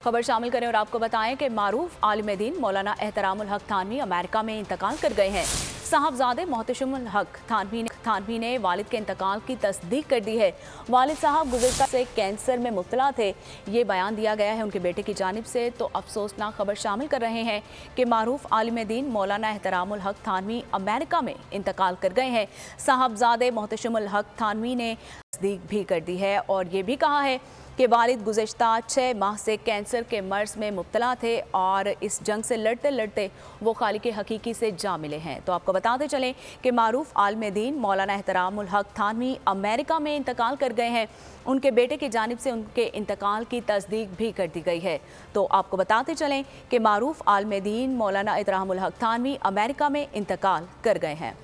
खबर शामिल करें और आपको बताएं कि मारूफ आलिम दीन मौलाना एहतरामुल हक थानवी अमेरिका में इंतकाल कर गए हैं। साहबजादे मोहतशमुल हक थानवी ने वालिद के इंतकाल की तस्दीक कर दी है। वालिद साहब गुज़िश्ता से कैंसर में मुब्तला थे, ये बयान दिया गया है उनके बेटे की जानिब से। तो अफसोसनाक खबर शामिल कर रहे हैं कि मारूफ आलिम दीन मौलाना एहतरामुल हक थानवी अमेरिका में इंतकाल कर गए हैं। साहबजादे मोहतशमुल हक थानवी ने तस्दीक भी कर दी है और ये भी कहा है कि वालिद गुज़िश्ता 6 माह से कैंसर के मर्ज में मुब्तला थे और इस जंग से लड़ते लड़ते वो खालिक हकीकी से जा मिले हैं। तो आपको बताते चलें कि मारूफ आलिम दीन मौलाना एहतरामुल हक थानवी अमेरिका में इंतकाल कर गए हैं। उनके बेटे की जानिब से उनके इंतकाल की तस्दीक भी कर दी गई है। तो आपको बताते चलें कि मारूफ आलिम दीन मौलाना एहतरामुल हक थानवी अमेरिका में इंतकाल कर गए हैं।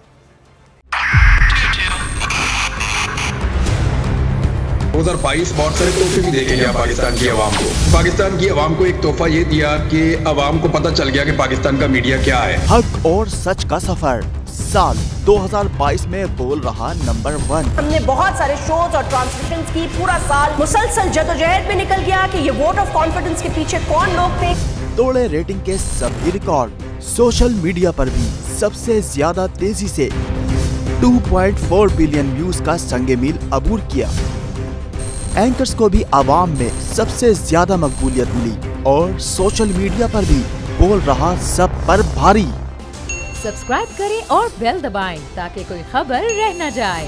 2022 बहुत सारे तोहफे भी देके गया पाकिस्तान की आवाम को। पाकिस्तान की आवाम को एक तोहफा ये दिया कि आवाम को पता चल गया कि पाकिस्तान का मीडिया क्या है। हक और सच का सफर साल 2022 में बोल रहा नंबर 1। हमने बहुत सारे शोज और ट्रांसमिशंस की, पूरा साल मुसलसल जदोजहद में निकल गया कि ये वोट ऑफ कॉन्फिडेंस के पीछे कौन लोग थे। तोड़े रेटिंग के सभी रिकॉर्ड। सोशल मीडिया पर भी सबसे ज्यादा तेजी से 2.4 बिलियन व्यूज का संगे मील अबूर किया। एंकर्स को भी आवाम में सबसे ज्यादा मकबूलियत मिली और सोशल मीडिया पर भी बोल रहा सब पर भारी। सब्सक्राइब करें और बेल दबाएं ताकि कोई खबर रह न जाए।